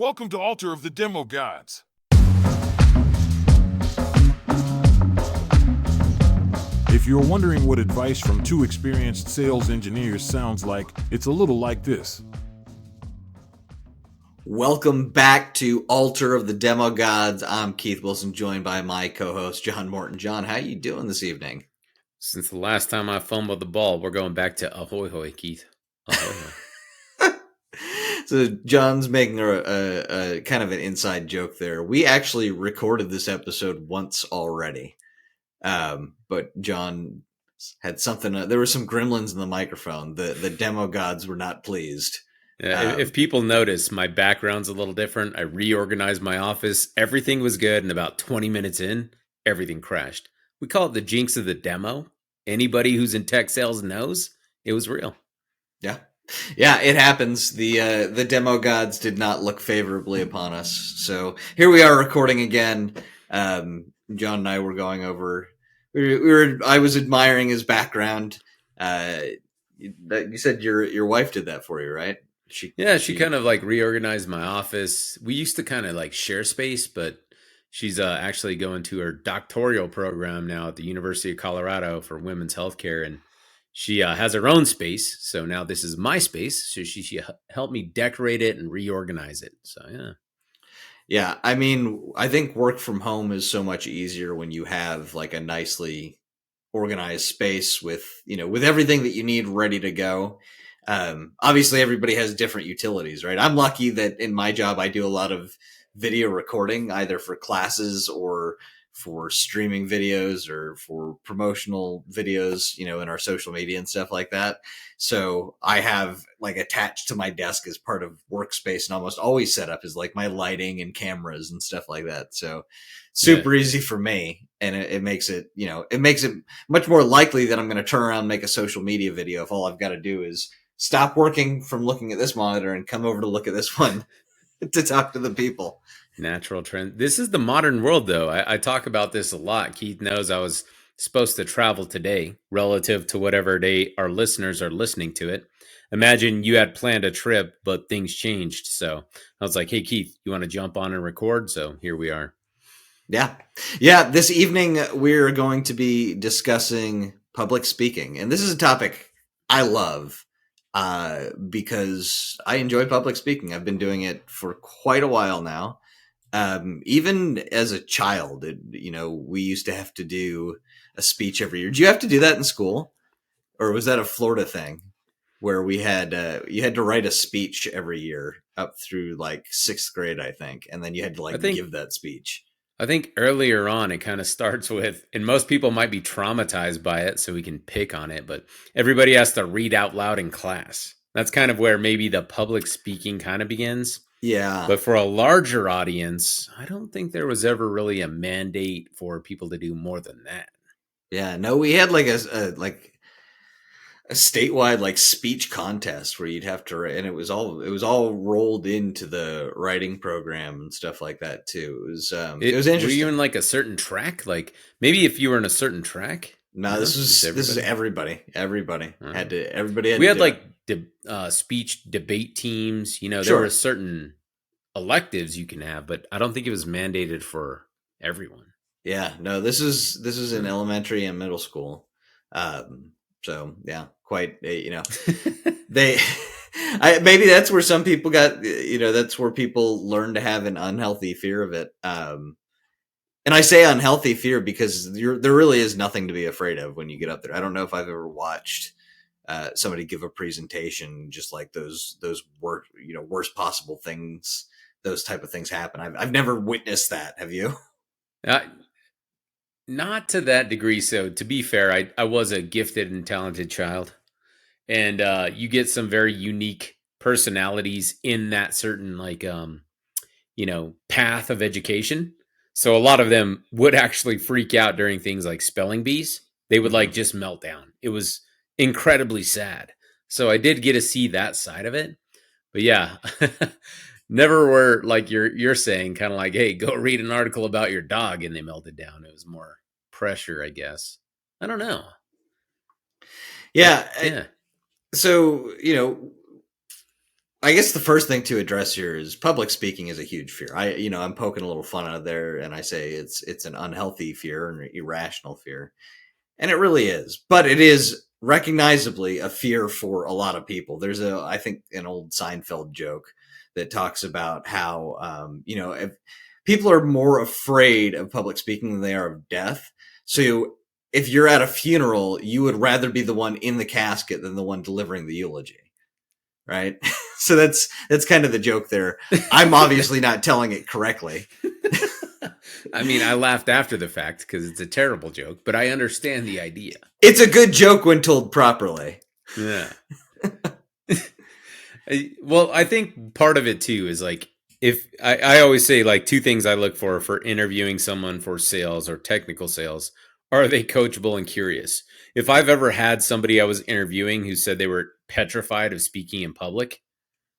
Welcome to Altar of the Demo Gods. If you're wondering what advice from two experienced sales engineers sounds like, it's a little like this. Welcome back to Altar of the Demo Gods. I'm Keith Wilson, joined by my co-host, John Morton. John, how you doing this evening? Since the last time I fumbled the ball, we're going back to ahoy hoy, Keith. Ahoy hoy. So John's making a kind of an inside joke there. We actually recorded this episode once already, but John had something. There were some gremlins in the microphone. The Demo Gods were not pleased. Yeah, if people notice, my background's a little different. I reorganized my office. Everything was good, and about 20 minutes in, everything crashed. We call it the jinx of the demo. Anybody who's in tech sales knows it was real. Yeah, it happens. The Demo Gods did not look favorably upon us. So here we are recording again. John and I were going over. I was admiring his background. You said your wife did that for you, right? She kind of like reorganized my office. We used to kind of like share space, but she's actually going to her doctoral program now at the University of Colorado for women's healthcare, and she has her own space. So now this is my space. So she helped me decorate it and reorganize it. So yeah. Yeah, I mean, I think work from home is so much easier when you have like a nicely organized space with everything that you need ready to go. Obviously everybody has different utilities, right? I'm lucky that in my job, I do a lot of video recording, either for classes or for streaming videos or for promotional videos, in our social media and stuff like that. So I have like attached to my desk as part of workspace and almost always set up is like my lighting and cameras and stuff like that. So super easy for me. And it makes it, it makes it much more likely that I'm going to turn around and make a social media video if all I've got to do is stop working from looking at this monitor and come over to look at this one to talk to the people. Natural trend. This is the modern world, though. I talk about this a lot. Keith knows I was supposed to travel today relative to whatever day our listeners are listening to it. Imagine you had planned a trip, but things changed. So I was like, hey, Keith, you want to jump on and record? So here we are. Yeah. This evening, we're going to be discussing public speaking. And this is a topic I love because I enjoy public speaking. I've been doing it for quite a while now. Even as a child, we used to have to do a speech every year. Did you have to do that in school, or was that a Florida thing where we had, you had to write a speech every year up through like 6th grade, I think. And then you had to give that speech. I think earlier on, it kind of starts with, and most people might be traumatized by it, so we can pick on it, but everybody has to read out loud in class. That's kind of where maybe the public speaking kind of begins. Yeah. But for a larger audience, I don't think there was ever really a mandate for people to do more than that. Yeah, no, we had like a statewide like speech contest where you'd have to, and it was all rolled into the writing program and stuff like that too. It was interesting. Were you in like a certain track? Like maybe if you were in a certain track? No, this is everybody. Everybody had to. We had like speech debate teams. There were certain electives you can have, but I don't think it was mandated for everyone. Yeah, no, this is in elementary and middle school. So yeah, quite. Maybe that's where some people got. That's where people learn to have an unhealthy fear of it. And I say unhealthy fear because there really is nothing to be afraid of when you get up there. I don't know if I've ever watched somebody give a presentation just like those worst possible things, those type of things happen. I've never witnessed that. Have you? Not to that degree. So to be fair, I was a gifted and talented child, and you get some very unique personalities in that certain path of education. So a lot of them would actually freak out during things like spelling bees. They would like just melt down. It was incredibly sad. So I did get to see that side of it. But yeah, never were like you're saying, kind of like, hey, go read an article about your dog, and they melted down. It was more pressure, I guess. I don't know. Yeah. So, I guess the first thing to address here is public speaking is a huge fear. I'm poking a little fun out of there, and I say it's an unhealthy fear and an irrational fear, and it really is. But it is recognizably a fear for a lot of people. There's I think, an old Seinfeld joke that talks about how, if people are more afraid of public speaking than they are of death. So if you're at a funeral, you would rather be the one in the casket than the one delivering the eulogy. Right. So that's kind of the joke there. I'm obviously not telling it correctly. I mean, I laughed after the fact because it's a terrible joke, but I understand the idea. It's a good joke when told properly. Yeah. Well, I think part of it too is like, if I always say like two things I look for interviewing someone for sales or technical sales. Are they coachable and curious? If I've ever had somebody I was interviewing who said they were petrified of speaking in public,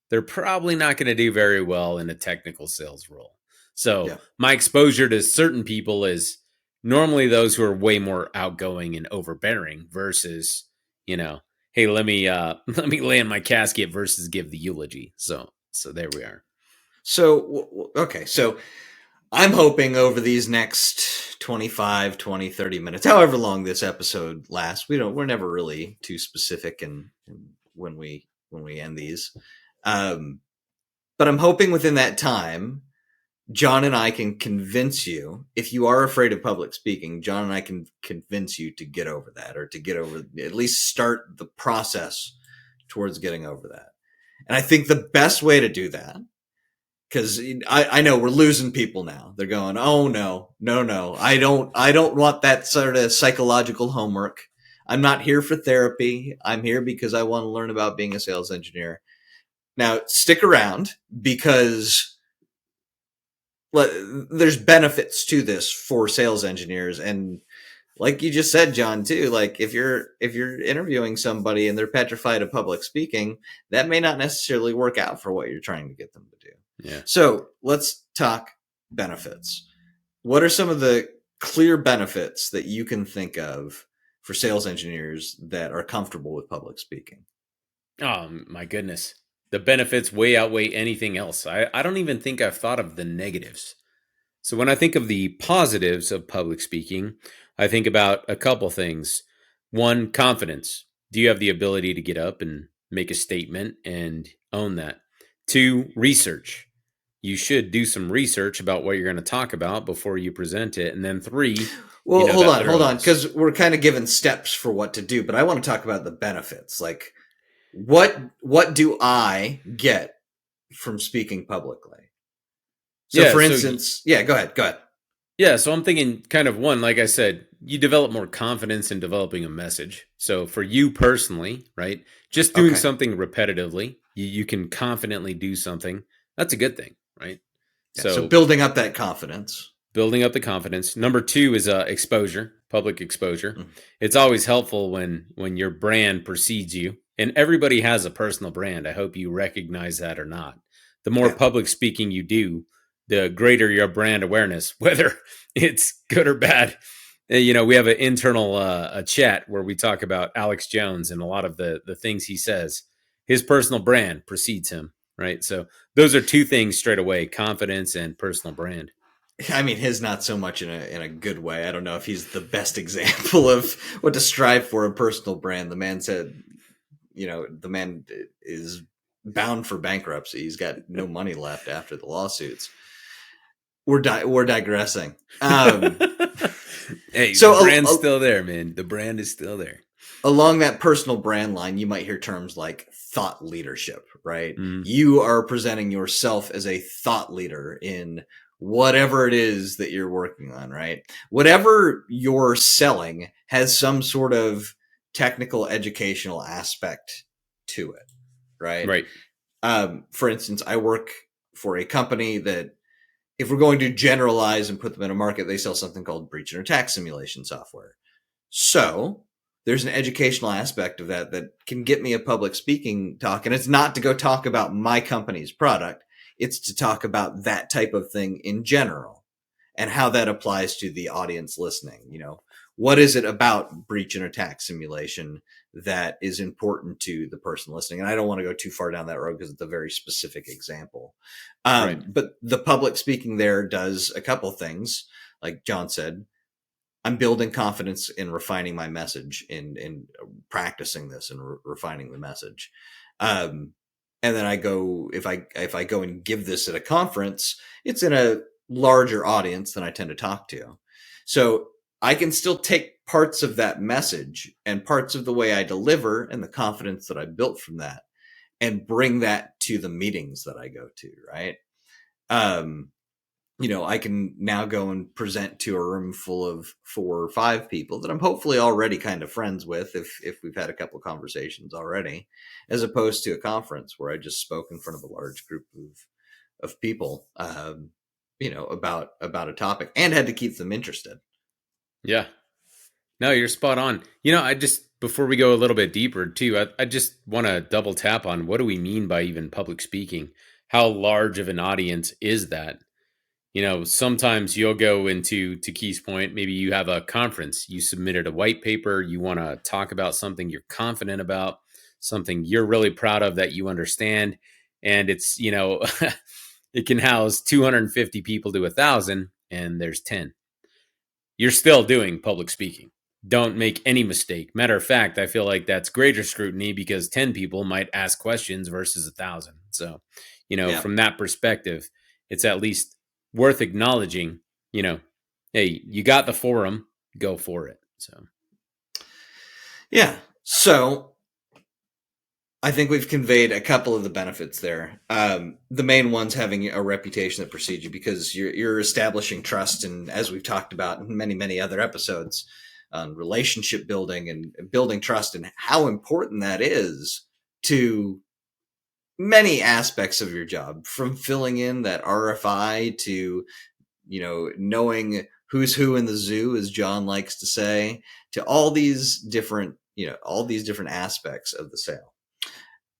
they're probably not going to do very well in a technical sales role. So my exposure to certain people is normally those who are way more outgoing and overbearing versus, hey, let me lay in my casket versus give the eulogy. So there we are. So, okay. So I'm hoping over these next 25, 20, 30 minutes, however long this episode lasts, we're never really too specific in when we end these. But I'm hoping within that time, John and I can convince you, if you are afraid of public speaking, John and I can convince you to get over that, or to get over, at least start the process towards getting over that. And I think the best way to do that, because I know we're losing people now. They're going, oh no. I don't want that sort of psychological homework. I'm not here for therapy. I'm here because I want to learn about being a sales engineer. Now stick around, because there's benefits to this for sales engineers. And like you just said, John, too, like if you're interviewing somebody and they're petrified of public speaking, that may not necessarily work out for what you're trying to get them to do. Yeah. So let's talk benefits. What are some of the clear benefits that you can think of for sales engineers that are comfortable with public speaking? Oh my goodness. The benefits way outweigh anything else. I don't even think I've thought of the negatives. So when I think of the positives of public speaking, I think about a couple things. One, confidence. Do you have the ability to get up and make a statement and own that? Two, research. You should do some research about what you're going to talk about before you present it. And then three, well, hold on, because we're kind of given steps for what to do, but I want to talk about the benefits. Like, what do I get from speaking publicly? So, for instance, go ahead. Yeah, so I'm thinking kind of one, like I said, you develop more confidence in developing a message. So for you personally, right, just doing something repetitively, you can confidently do something. That's a good thing, right? Yeah, so building up that confidence. Building up the confidence. Number two is exposure, public exposure. Mm. It's always helpful when your brand precedes you. And everybody has a personal brand. I hope you recognize that or not. The more public speaking you do, the greater your brand awareness, whether it's good or bad. We have an internal a chat where we talk about Alex Jones and a lot of the things he says. His personal brand precedes him, right? So those are two things straight away: confidence and personal brand. I mean, his not so much in a good way. I don't know if he's the best example of what to strive for a personal brand. The man said, the man is bound for bankruptcy. He's got no money left after the lawsuits. We're digressing. Hey, so the brand's still there, man. The brand is still there. Along that personal brand line, you might hear terms like thought leadership, right? Mm. You are presenting yourself as a thought leader in whatever it is that you're working on, right? Whatever you're selling has some sort of technical educational aspect to it, right? Right. For instance, I work for a company that, if we're going to generalize and put them in a market, they sell something called breach and attack simulation software. So there's an educational aspect of that can get me a public speaking talk. And it's not to go talk about my company's product. It's to talk about that type of thing in general and how that applies to the audience listening. what is it about breach and attack simulation that is important to the person listening? And I don't want to go too far down that road because it's a very specific example. Right. But the public speaking there does a couple things. Like John said, I'm building confidence in refining my message, in practicing this and refining the message. And then I go, if I go and give this at a conference, it's in a larger audience than I tend to talk to. So I can still take parts of that message and parts of the way I deliver and the confidence that I built from that and bring that to the meetings that I go to. Right. I can now go and present to a room full of 4 or 5 people that I'm hopefully already kind of friends with if we've had a couple of conversations already, as opposed to a conference where I just spoke in front of a large group of people, about a topic and had to keep them interested. Yeah. No, you're spot on. Before we go a little bit deeper too, I just want to double tap on what do we mean by even public speaking? How large of an audience is that? Sometimes you'll go to Keith's point, maybe you have a conference, you submitted a white paper, you want to talk about something you're confident about, something you're really proud of that you understand. And it's, it can house 250 people to 1,000 and there's 10. You're still doing public speaking. Don't make any mistake. Matter of fact, I feel like that's greater scrutiny because 10 people might ask questions versus 1,000. So, From that perspective, it's at least worth acknowledging, hey, you got the forum, go for it. So, yeah. So I think we've conveyed a couple of the benefits there. The main one's having a reputation that precedes you because you're establishing trust. And as we've talked about in many, many other episodes on relationship building and building trust and how important that is to many aspects of your job, from filling in that RFI to, knowing who's who in the zoo, as John likes to say, to all these different aspects of the sale.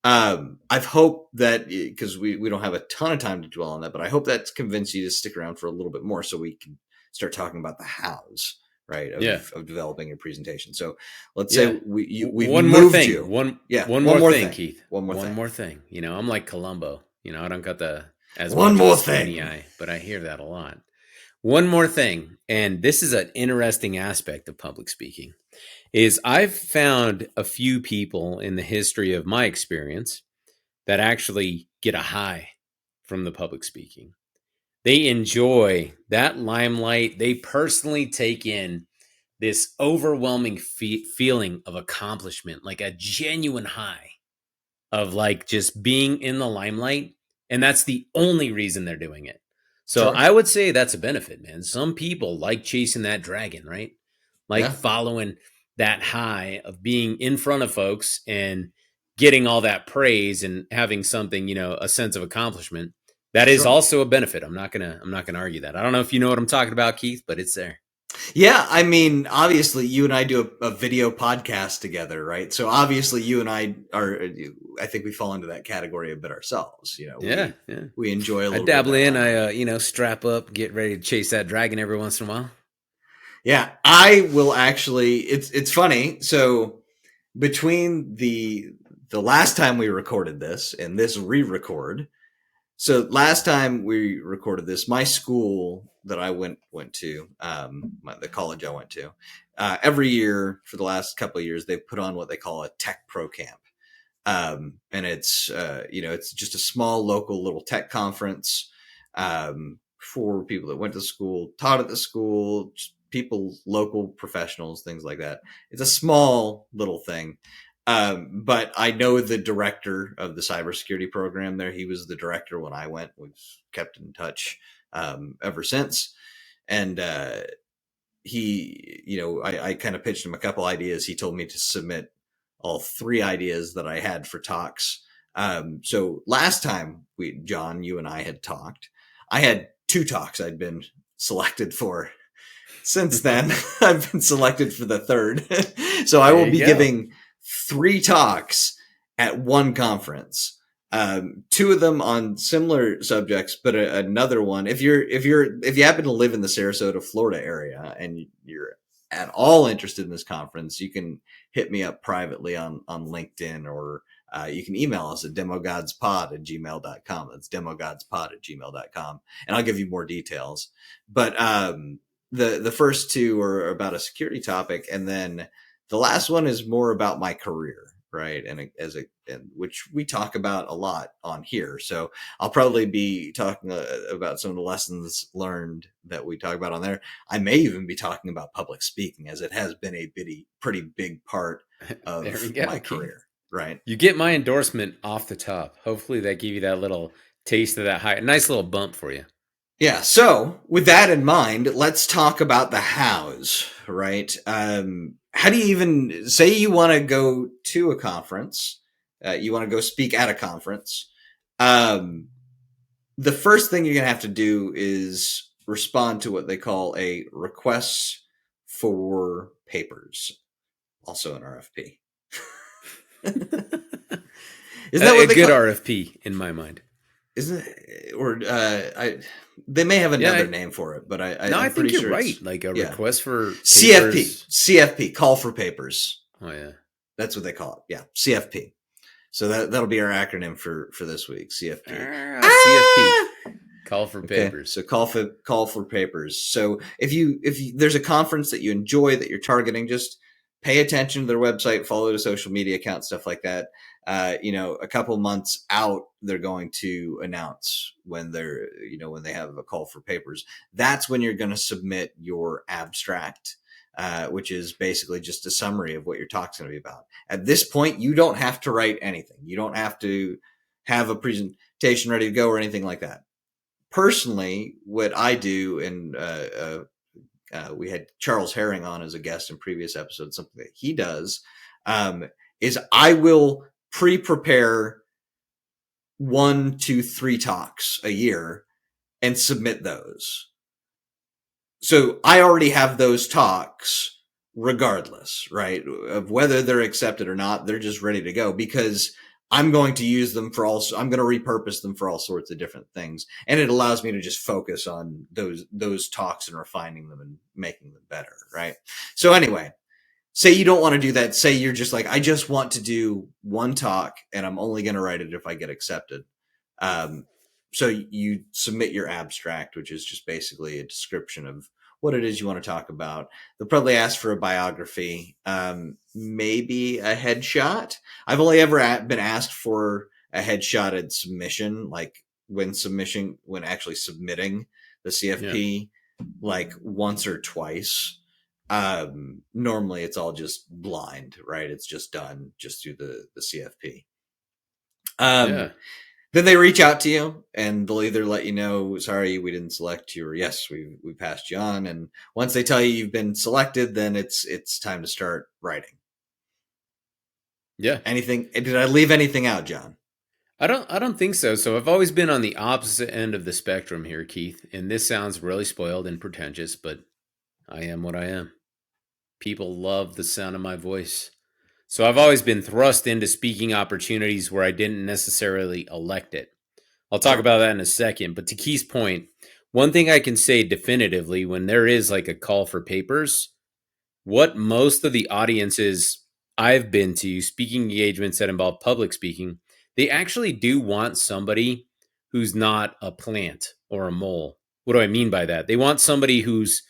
I've hoped that, because we don't have a ton of time to dwell on that, but I hope that's convinced you to stick around for a little bit more so we can start talking about the hows, right? Of developing a presentation. So let's say we one more moved thing. you. One more thing, Keith. One more thing. I'm like Columbo. I don't got as one much more of a thing, squinty eye, but I hear that a lot. One more thing, and this is an interesting aspect of public speaking, is I've found a few people in the history of my experience that actually get a high from the public speaking. They enjoy that limelight. They personally take in this overwhelming feeling of accomplishment, like a genuine high of like just being in the limelight. And that's the only reason they're doing it. So Sure. I would say that's a benefit, man. Some people like chasing that dragon, right? Like Yeah. following that high of being in front of folks and getting all that praise and having something, a sense of accomplishment. That is Sure. also a benefit. I'm not gonna argue that. I don't know if you know what I'm talking about, Keith, but it's there. Yeah, I mean, obviously, you and I do a video podcast together, right? So obviously, you and I I think we fall into that category a bit ourselves. We enjoy a little. I dabble in. I strap up, get ready to chase that dragon every once in a while. Yeah, I will actually. It's funny. So between the last time we recorded this and this re-record. So last time we recorded this, my school that I went to, the college I went to, every year for the last couple of years, they put on what they call a tech pro camp. And it's, it's just a small local little tech conference for people that went to school, taught at the school, people, local professionals, things like that. It's a small little thing. But I know the director of the cybersecurity program there. He was the director when I went. We've kept in touch ever since. And he, I kind of pitched him a couple ideas. He told me to submit all 3 ideas that I had for talks. So last time John, you and I had talked, I had 2 talks I'd been selected for. Since then, I've been selected for the 3rd. So I will be giving 3 talks at one conference. 2 of them on similar subjects, but another one. If you happen to live in the Sarasota, Florida area, and you're at all interested in this conference, you can hit me up privately on LinkedIn, or you can email us at demogodspod@gmail.com. That's demogodspod@gmail.com. And I'll give you more details. But the first two are about a security topic. And then the last one is more about my career, right? And which we talk about a lot on here. So I'll probably be talking about some of the lessons learned that we talk about on there. I may even be talking about public speaking, as it has been a pretty big part of my career, right? You get my endorsement off the top. Hopefully that gave you that little taste of that high, nice little bump for you. Yeah. So with that in mind, let's talk about the hows, right? How do you even say you want to go to a conference? You want to go speak at a conference. The first thing you're going to have to do is respond to what they call a request for papers, also an RFP. Isn't that what a good RFP in my mind? Isn't it? Or they may have another name for it, but I think you're right. Like a request for papers. CFP, call for papers. Oh yeah, that's what they call it. Yeah, CFP. So that'll be our acronym for this week. CFP. CFP. Call for papers. So call for papers. So if there's a conference that you enjoy that you're targeting, just pay attention to their website, follow the social media account, stuff like that. A couple months out, they're going to announce when they have a call for papers. That's when you're going to submit your abstract, which is basically just a summary of what your talk's going to be about. At this point, you don't have to write anything. You don't have to have a presentation ready to go or anything like that. Personally, what I do, and we had Charles Herring on as a guest in previous episodes, something that he does, is I will prepare 1 to 3 talks a year and submit those. So I already have those talks regardless, right? Of whether they're accepted or not, they're just ready to go because I'm going to use them I'm going to repurpose them for all sorts of different things. And it allows me to just focus on those talks and refining them and making them better, right? So anyway, say you don't want to do that. Say you're just like, I just want to do one talk and I'm only going to write it if I get accepted. So you submit your abstract, which is just basically a description of what it is you want to talk about. They'll probably ask for a biography, maybe a headshot. I've only ever been asked for a headshot at submission, like when actually submitting the CFP, like once or twice. Normally it's all just blind, right? It's just done just through the CFP. Then they reach out to you and they'll either let you know, sorry, we didn't select you, or yes, we passed you on. And once they tell you you've been selected, then it's time to start writing. Yeah. Did I leave anything out, John? I don't think so. So I've always been on the opposite end of the spectrum here, Keith. And this sounds really spoiled and pretentious, but I am what I am. People love the sound of my voice. So I've always been thrust into speaking opportunities where I didn't necessarily elect it. I'll talk about that in a second. But to Keith's point, one thing I can say definitively when there is like a call for papers, what most of the audiences I've been to, speaking engagements that involve public speaking, they actually do want somebody who's not a plant or a mole. What do I mean by that? They want somebody who's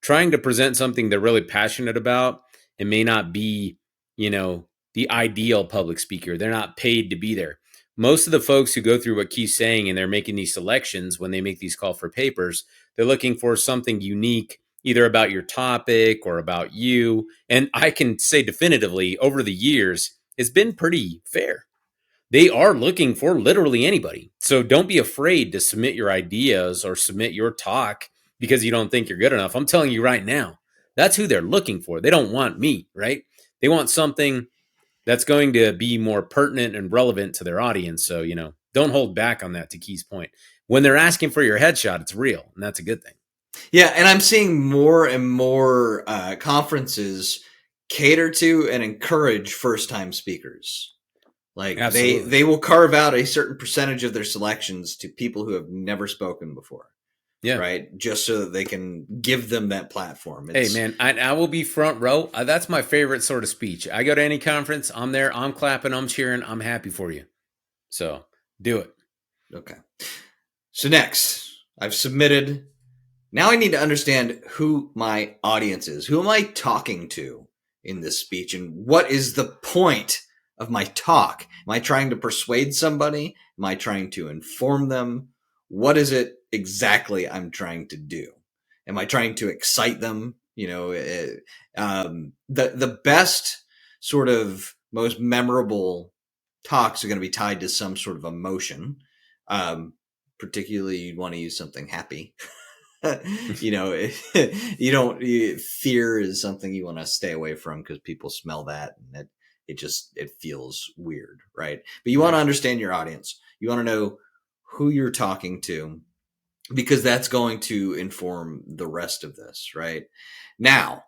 trying to present something they're really passionate about and may not be, the ideal public speaker. They're not paid to be there. Most of the folks who go through what Keith's saying and they're making these selections when they make these call for papers, they're looking for something unique, either about your topic or about you. And I can say definitively over the years, it's been pretty fair. They are looking for literally anybody. So don't be afraid to submit your ideas or submit your talk because you don't think you're good enough. I'm telling you right now, that's who they're looking for. They don't want me, right? They want something that's going to be more pertinent and relevant to their audience. So, don't hold back on that, to Keith's point. When they're asking for your headshot, it's real, and that's a good thing. Yeah, and I'm seeing more and more conferences cater to and encourage first-time speakers. Like they will carve out a certain percentage of their selections to people who have never spoken before. Yeah. right? Just so that they can give them that platform. Hey, man, I will be front row. That's my favorite sort of speech. I go to any conference, I'm there, I'm clapping, I'm cheering, I'm happy for you. So do it. Okay. So next, I've submitted. Now I need to understand who my audience is. Who am I talking to in this speech? And what is the point of my talk? Am I trying to persuade somebody? Am I trying to inform them? What is it exactly I'm trying to do? Am I trying to excite them? The best sort of most memorable talks are going to be tied to some sort of emotion. Particularly, you'd want to use something happy. You don't. Fear is something you want to stay away from because people smell that, and it feels weird, right? But you want to understand your audience. You want to know who you're talking to, because that's going to inform the rest of this, right? Now,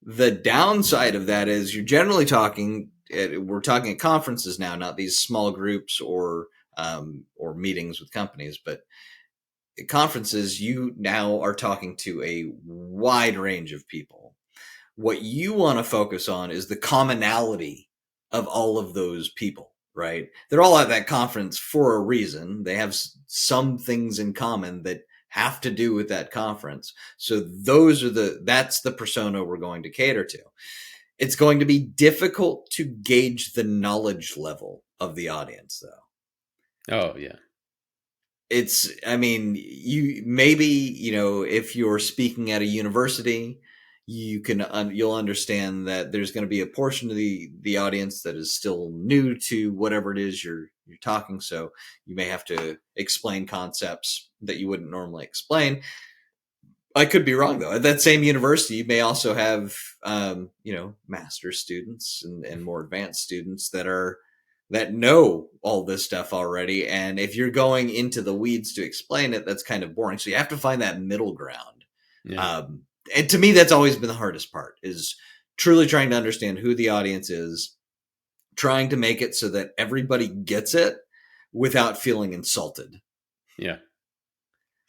the downside of that is you're generally talking. We're talking at conferences now, not these small groups or meetings with companies, but at conferences, you now are talking to a wide range of people. What you want to focus on is the commonality of all of those people, right? They're all at that conference for a reason. They have some things in common that have to do with that conference. So that's the persona we're going to cater to. It's going to be difficult to gauge the knowledge level of the audience, though. Oh, yeah. If you're speaking at a university, you'll understand that there's going to be a portion of the audience that is still new to whatever it is you're talking. So you may have to explain concepts that you wouldn't normally explain. I could be wrong, though. At that same university, you may also have, master's students and more advanced students that know all this stuff already. And if you're going into the weeds to explain it, that's kind of boring. So you have to find that middle ground. Yeah. And to me, that's always been the hardest part, is truly trying to understand who the audience is, trying to make it so that everybody gets it without feeling insulted. Yeah.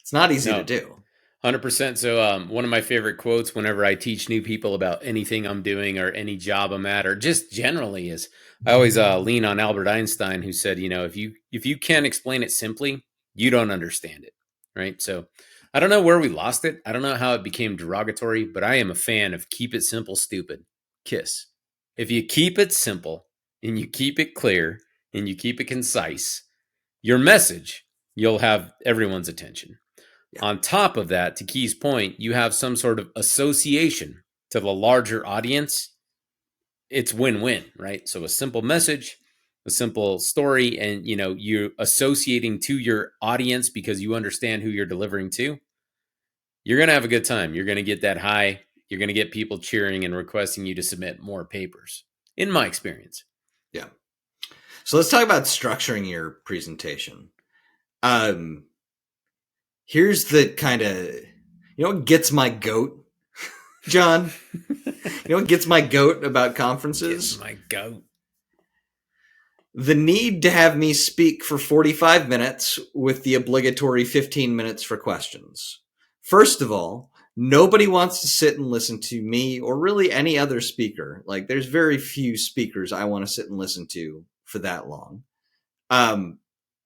It's not easy to do. 100%. So one of my favorite quotes whenever I teach new people about anything I'm doing or any job I'm at, or just generally, is I always lean on Albert Einstein, who said, if you can't explain it simply, you don't understand it. Right. So I don't know where we lost it. I don't know how it became derogatory, but I am a fan of keep it simple, stupid. KISS. If you keep it simple and you keep it clear and you keep it concise, your message, you'll have everyone's attention. Yeah. On top of that, to Key's point, you have some sort of association to the larger audience. It's win-win, right? So a simple message, a simple story, and you're associating to your audience because you understand who you're delivering to. You're going to have a good time. You're going to get that high. You're going to get people cheering and requesting you to submit more papers, in my experience. Yeah. So let's talk about structuring your presentation. Here's the kind of, what gets my goat, John? What gets my goat about conferences? Gets my goat. The need to have me speak for 45 minutes with the obligatory 15 minutes for questions. First of all, nobody wants to sit and listen to me or really any other speaker. Like, there's very few speakers I want to sit and listen to for that long.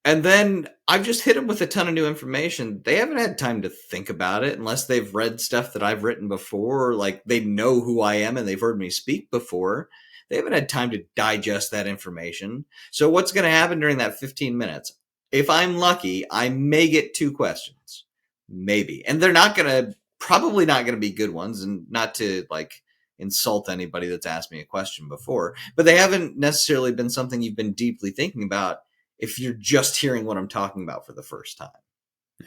And then I've just hit them with a ton of new information. They haven't had time to think about it unless they've read stuff that I've written before, or like they know who I am and they've heard me speak before. They haven't had time to digest that information. So what's going to happen during that 15 minutes? If I'm lucky, I may get 2 questions, maybe. And they're probably not going to be good ones, and not to like insult anybody that's asked me a question before, but they haven't necessarily been something you've been deeply thinking about if you're just hearing what I'm talking about for the first time.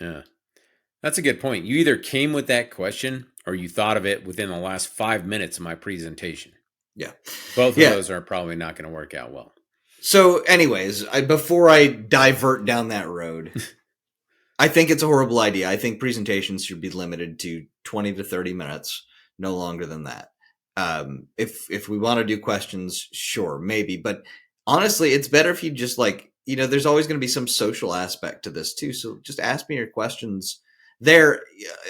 Yeah, that's a good point. You either came with that question or you thought of it within the last 5 minutes of my presentation. Yeah. Both of those are probably not going to work out well. So anyways, before I divert down that road, I think it's a horrible idea. I think presentations should be limited to 20 to 30 minutes, no longer than that. If we want to do questions, sure, maybe. But honestly, it's better if you just there's always going to be some social aspect to this too. So just ask me your questions there,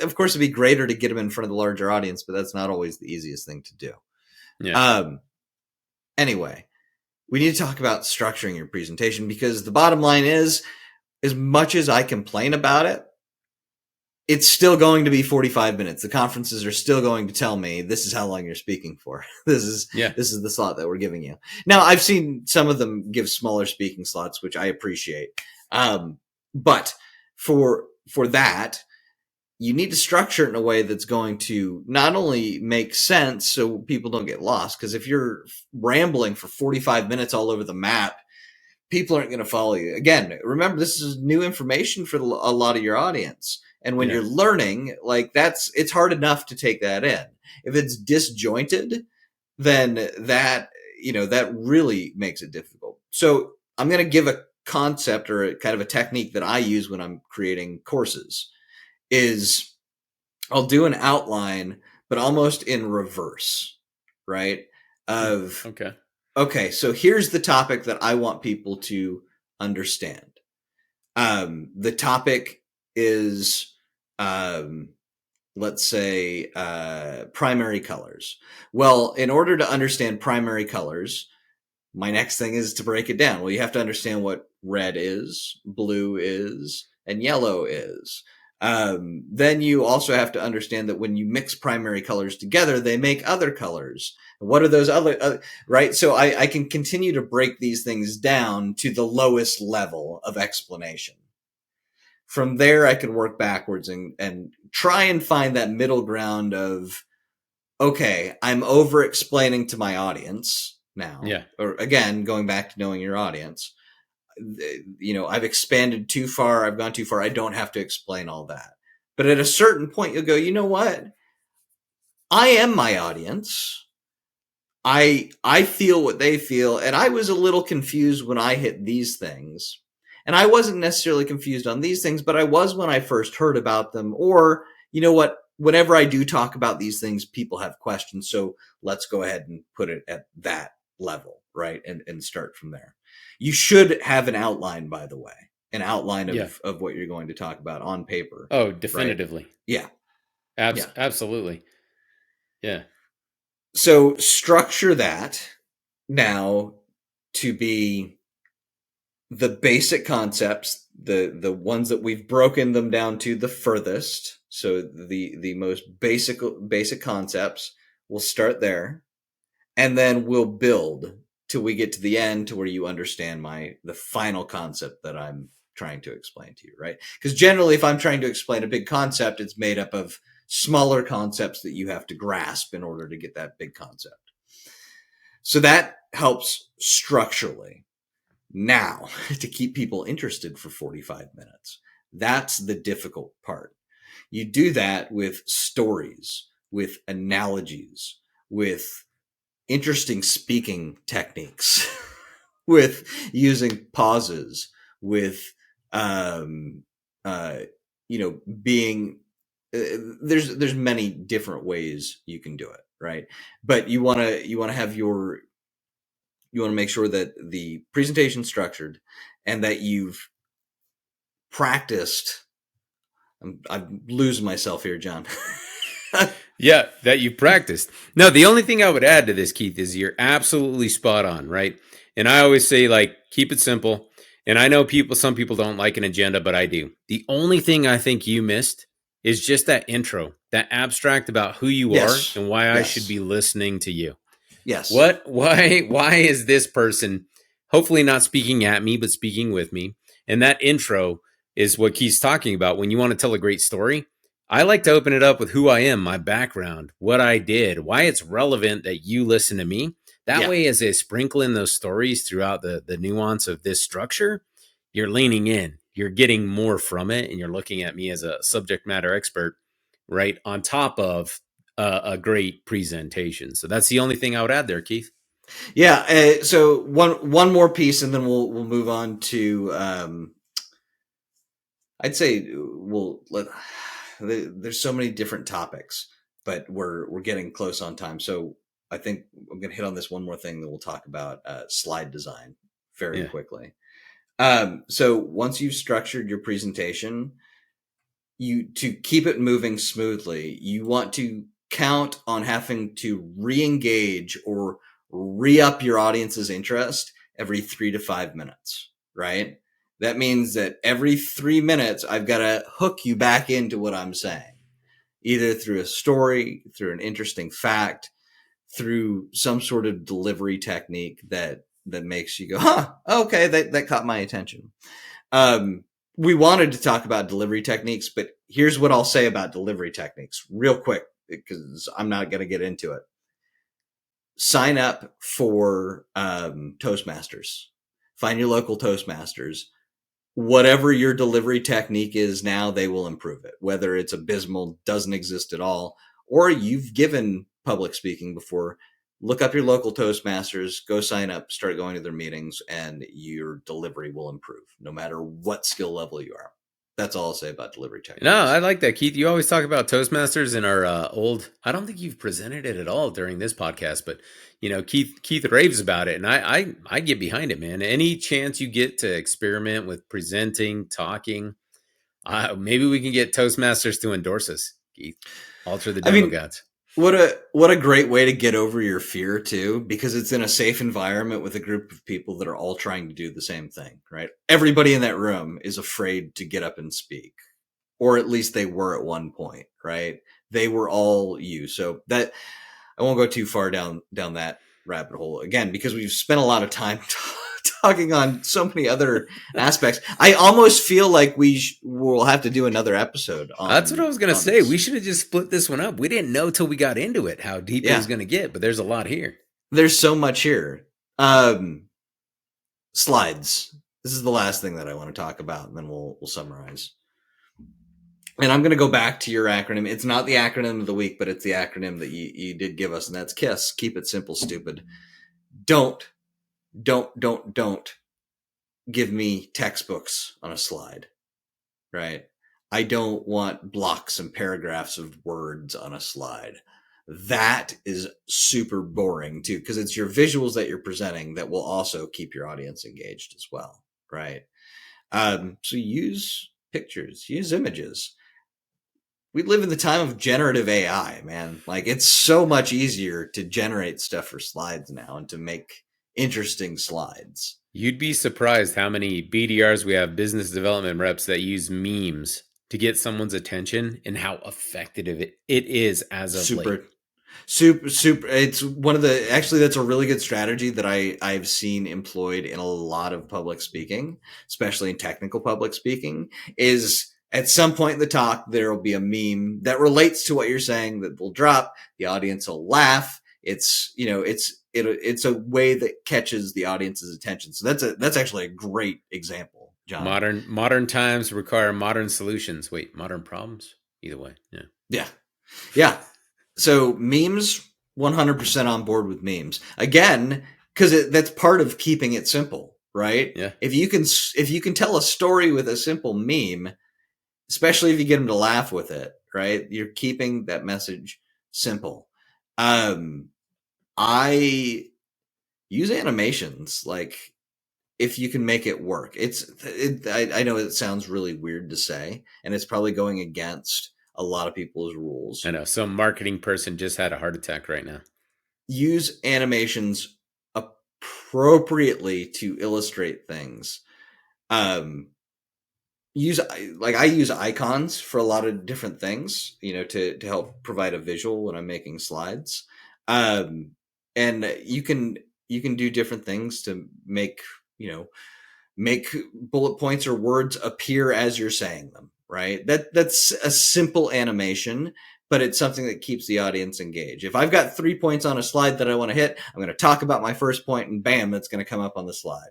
of course, it'd be greater to get them in front of the larger audience, but that's not always the easiest thing to do. Yeah. Anyway, we need to talk about structuring your presentation, because the bottom line is, as much as I complain about it, it's still going to be 45 minutes. The conferences are still going to tell me this is how long you're speaking for. This is the slot that we're giving you. Now, I've seen some of them give smaller speaking slots, which I appreciate. But for that, you need to structure it in a way that's going to not only make sense so people don't get lost, because if you're rambling for 45 minutes all over the map, people aren't going to follow you. Again, remember, this is new information for a lot of your audience. And when you're learning, like, it's hard enough to take that in. If it's disjointed, then that really makes it difficult. So I'm going to give a concept or a kind of a technique that I use when I'm creating courses. Is I'll do an outline, but almost in reverse, right? Okay, so here's the topic that I want people to understand. The topic is, let's say, primary colors. Well, in order to understand primary colors, my next thing is to break it down. Well, you have to understand what red is, blue is, and yellow is. Then you also have to understand that when you mix primary colors together, they make other colors. What are those other right? So I can continue to break these things down to the lowest level of explanation. From there, I can work backwards and try and find that middle ground of, okay, I'm over explaining to my audience now. Yeah. Or again, going back to knowing your audience. I've expanded too far. I've gone too far. I don't have to explain all that. But at a certain point, you'll go, you know what? I am my audience. I feel what they feel. And I was a little confused when I hit these things. And I wasn't necessarily confused on these things, but I was when I first heard about them. Or, you know what? Whenever I do talk about these things, people have questions. So let's go ahead and put it at that level, right? And start from there. You should have an outline, by the way, an outline of what you're going to talk about on paper. Oh, definitively. Right? Yeah. Absolutely. Yeah. So structure that now to be the basic concepts, the ones that we've broken them down to the furthest. So the most basic concepts, we'll start there, and then we'll build till we get to the end, to where you understand the final concept that I'm trying to explain to you, right? Because generally, if I'm trying to explain a big concept, it's made up of smaller concepts that you have to grasp in order to get that big concept. So that helps structurally. Now, to keep people interested for 45 minutes, that's the difficult part. You do that with stories, with analogies, with interesting speaking techniques, with using pauses, with being there's many different ways you can do it, right? But you want to make sure that the presentation's structured and that you've practiced. I'm losing myself here, John. Yeah, that you practiced. No, the only thing I would add to this, Keith, is you're absolutely spot on, right? And I always say, like, keep it simple. And I know some people don't like an agenda, but I do. The only thing I think you missed is just that intro, that abstract about who you are and why I should be listening to you. Yes. Why is this person hopefully not speaking at me, but speaking with me? And that intro is what Keith's talking about. When you want to tell a great story, I like to open it up with who I am, my background, what I did, why it's relevant that you listen to me. That way, as I sprinkle in those stories throughout the nuance of this structure, you're leaning in, you're getting more from it, and you're looking at me as a subject matter expert, right, on top of a great presentation. So that's the only thing I would add there, Keith. Yeah. So one more piece, and then we'll move on to. I'd say there's so many different topics, but we're getting close on time. So I think I'm going to hit on this one more thing that we'll talk about, slide design very quickly. So once you've structured your presentation, to keep it moving smoothly, you want to count on having to re-engage or re-up your audience's interest every 3 to 5 minutes, right? That means that every 3 minutes, I've got to hook you back into what I'm saying, either through a story, through an interesting fact, through some sort of delivery technique that makes you go, huh, okay, that caught my attention. We wanted to talk about delivery techniques, but here's what I'll say about delivery techniques real quick, because I'm not going to get into it. Sign up for Toastmasters. Find your local Toastmasters. Whatever your delivery technique is now, they will improve it. Whether it's abysmal, doesn't exist at all, or you've given public speaking before, look up your local Toastmasters, go sign up, start going to their meetings, and your delivery will improve no matter what skill level you are. That's all I'll say about delivery techniques. No, I like that, Keith. You always talk about Toastmasters in our I don't think you've presented it at all during this podcast, but Keith raves about it, and I get behind it, man. Any chance you get to experiment with presenting, talking, maybe we can get Toastmasters to endorse us, Keith. Alter the demo gods. What a great way to get over your fear too, because it's in a safe environment with a group of people that are all trying to do the same thing, right? Everybody in that room is afraid to get up and speak, or at least they were at one point, right? They were all you. So that I won't go too far down that rabbit hole again, because we've spent a lot of time talking on so many other aspects. I almost feel like we'll have to do another episode on. That's what I was going to say. We should have just split this one up. We didn't know till we got into it how deep it was going to get, but there's a lot here. There's so much here. Slides. This is the last thing that I want to talk about, and then we'll summarize. And I'm going to go back to your acronym. It's not the acronym of the week, but it's the acronym that you did give us, and that's KISS. Keep it simple, stupid. Don't give me textbooks on a slide, right? I don't want blocks and paragraphs of words on a slide. That is super boring too, because it's your visuals that you're presenting that will also keep your audience engaged as well, right? So use pictures, use images. We live in the time of generative AI, man. Like, it's so much easier to generate stuff for slides now and to make interesting slides. You'd be surprised how many BDRs we have, business development reps, that use memes to get someone's attention, and how effective it is as of late. Super. It's one of the, actually, that's a really good strategy that I've seen employed in a lot of public speaking, especially in technical public speaking, is at some point in the talk, there will be a meme that relates to what you're saying that will drop. The audience will laugh. It's a way that catches the audience's attention. So that's actually a great example, John. Modern times require modern solutions. Wait, modern problems? Either way. Yeah. So memes, 100% on board with memes. Again, because that's part of keeping it simple, right? Yeah. If you can tell a story with a simple meme, especially if you get them to laugh with it, right? You're keeping that message simple. I use animations, like, if you can make it work. I know it sounds really weird to say, and it's probably going against a lot of people's rules. I know. Some marketing person just had a heart attack right now. Use animations appropriately to illustrate things. I use icons for a lot of different things, to help provide a visual when I'm making slides. And you can do different things to make bullet points or words appear as you're saying them, right? That's a simple animation, but it's something that keeps the audience engaged. If I've got 3 points on a slide that I want to hit, I'm going to talk about my first point, and bam, that's going to come up on the slide.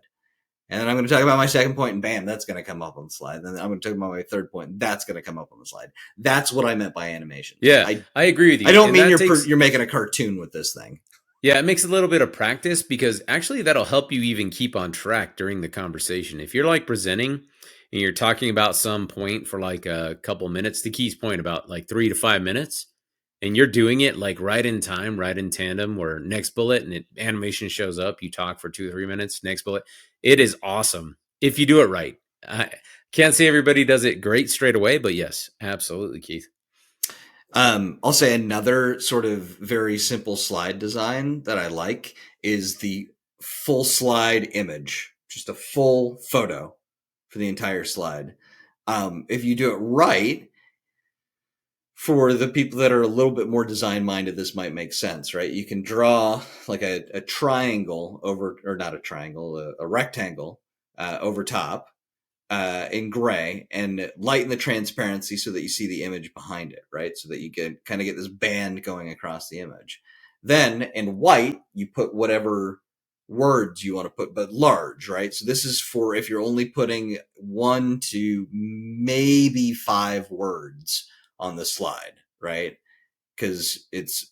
And then I'm going to talk about my second point, and bam, that's going to come up on the slide. And then I'm going to talk about my third point, and that's going to come up on the slide. That's what I meant by animation. Yeah, I agree with you. I don't mean you're making a cartoon with this thing. Yeah, it makes a little bit of practice, because actually that'll help you even keep on track during the conversation. If you're like presenting and you're talking about some point for like a couple minutes, to Keith's point about like 3 to 5 minutes, and you're doing it like right in time, right in tandem, where next bullet and animation shows up, you talk for 2 or 3 minutes, next bullet. It is awesome if you do it right. I can't say everybody does it great straight away, but yes, absolutely, Keith. I'll say another sort of very simple slide design that I like is the full slide image, just a full photo for the entire slide. If you do it right, for the people that are a little bit more design minded, this might make sense, right? You can draw like a triangle over, or not a triangle, a rectangle over top in gray, and lighten the transparency so that you see the image behind it, right? So that you get kind of get this band going across the image. Then in white, you put whatever words you want to put, but large, right? So this is for if you're only putting 1 to maybe 5 words on the slide, right? Because it's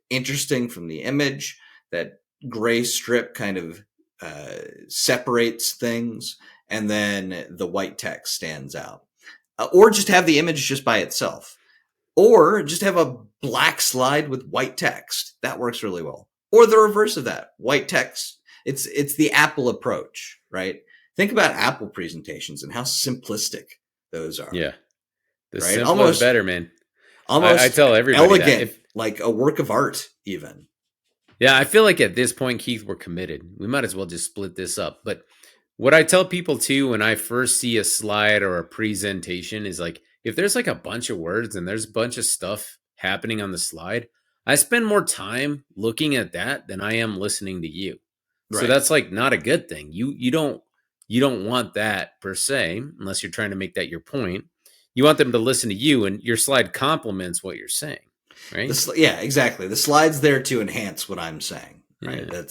interesting from the image. That gray strip kind of separates things, and then the white text stands out. Or just have the image just by itself, or just have a black slide with white text. That works really well. Or the reverse of that, white text. It's the Apple approach, right? Think about Apple presentations and how simplistic those are. Yeah. The right? simpler the better, man. Almost I tell everybody elegant, like a work of art, even. Yeah, I feel like at this point, Keith, we're committed. We might as well just split this up. But what I tell people too when I first see a slide or a presentation is like, if there's like a bunch of words and there's a bunch of stuff happening on the slide, I spend more time looking at that than I am listening to you. Right. So that's like not a good thing. You don't want that per se, unless you're trying to make that your point. You want them to listen to you, and your slide complements what you're saying, right? Yeah, exactly. The slide's there to enhance what I'm saying, right? Yeah.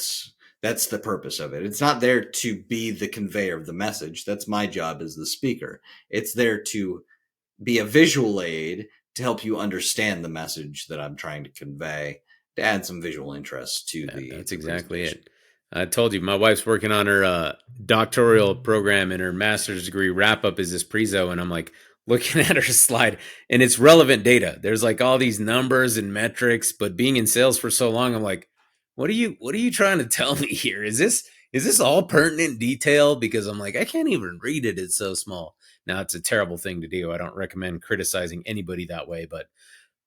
That's the purpose of it. It's not there to be the conveyor of the message. That's my job as the speaker. It's there to be a visual aid to help you understand the message that I'm trying to convey, to add some visual interest to That's exactly it. I told you, my wife's working on her doctoral program, and her master's degree wrap up is this prezo, and I'm like looking at her slide, and it's relevant data. There's like all these numbers and metrics, but being in sales for so long, I'm like, what are you trying to tell me here? Is this all pertinent detail? Because I'm like, I can't even read it. It's so small. Now, it's a terrible thing to do. I don't recommend criticizing anybody that way, but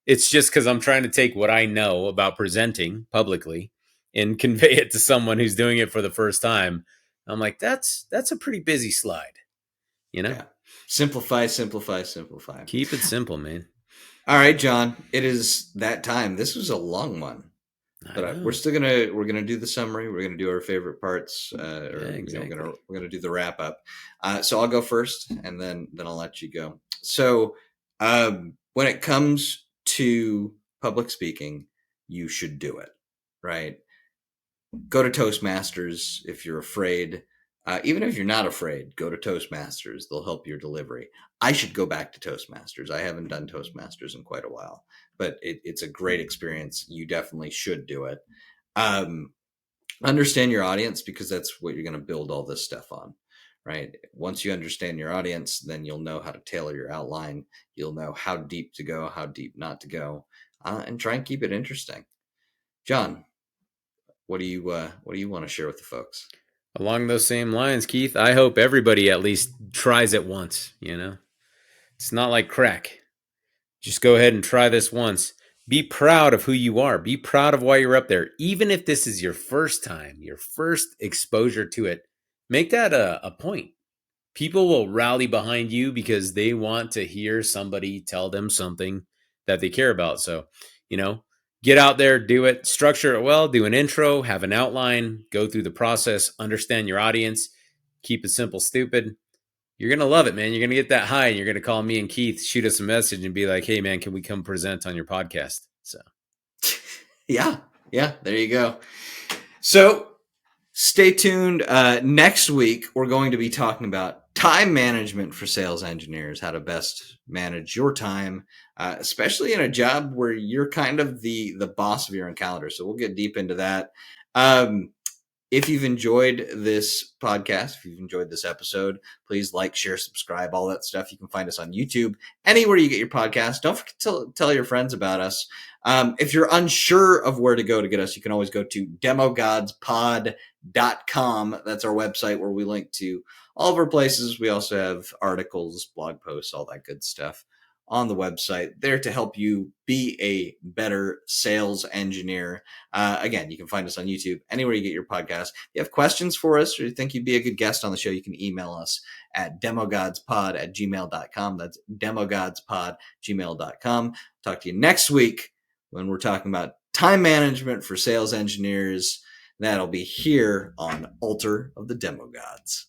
it's just because I'm trying to take what I know about presenting publicly and convey it to someone who's doing it for the first time. I'm like, that's a pretty busy slide, you know? Yeah. Simplify, simplify, simplify. Keep it simple, man. All right, John, it is that time. This was a long one, but we're gonna do the summary. We're gonna do our favorite parts. Exactly. We're gonna do the wrap up. So I'll go first, and then I'll let you go. So when it comes to public speaking, you should do it, right? Go to Toastmasters if you're afraid. Even if you're not afraid, go to Toastmasters. They'll help your delivery. I should go back to Toastmasters. I haven't done Toastmasters in quite a while, but it's a great experience. You definitely should do it. Understand your audience, because that's what you're going to build all this stuff on, right? Once you understand your audience, then you'll know how to tailor your outline. You'll know how deep to go, how deep not to go, and try and keep it interesting. John, what do you want to share with the folks? Along those same lines, Keith, I hope everybody at least tries it once, you know? It's not like crack. Just go ahead and try this once. Be proud of who you are. Be proud of why you're up there. Even if this is your first time, your first exposure to it, make that a point. People will rally behind you because they want to hear somebody tell them something that they care about. So, get out there, do it, structure it well, do an intro, have an outline, go through the process, understand your audience, keep it simple, stupid. You're going to love it, man. You're going to get that high, and you're going to call me and Keith, shoot us a message and be like, hey, man, can we come present on your podcast? So, yeah, there you go. So stay tuned. Next week, we're going to be talking about time management for sales engineers, how to best manage your time, especially in a job where you're kind of the boss of your own calendar. So we'll get deep into that. If you've enjoyed this podcast, if you've enjoyed this episode, please like, share, subscribe, all that stuff. You can find us on YouTube, anywhere you get your podcast. Don't forget to tell your friends about us. If you're unsure of where to get us, you can always go to demogodspod.com. That's our website where we link to all of our places. We also have articles, blog posts, all that good stuff on the website there to help you be a better sales engineer. Again, you can find us on YouTube, anywhere you get your podcast. If you have questions for us or you think you'd be a good guest on the show, you can email us at demogodspod@gmail.com. That's demogodspod@gmail.com. Talk to you next week when we're talking about time management for sales engineers. That'll be here on Altar of the Demogods.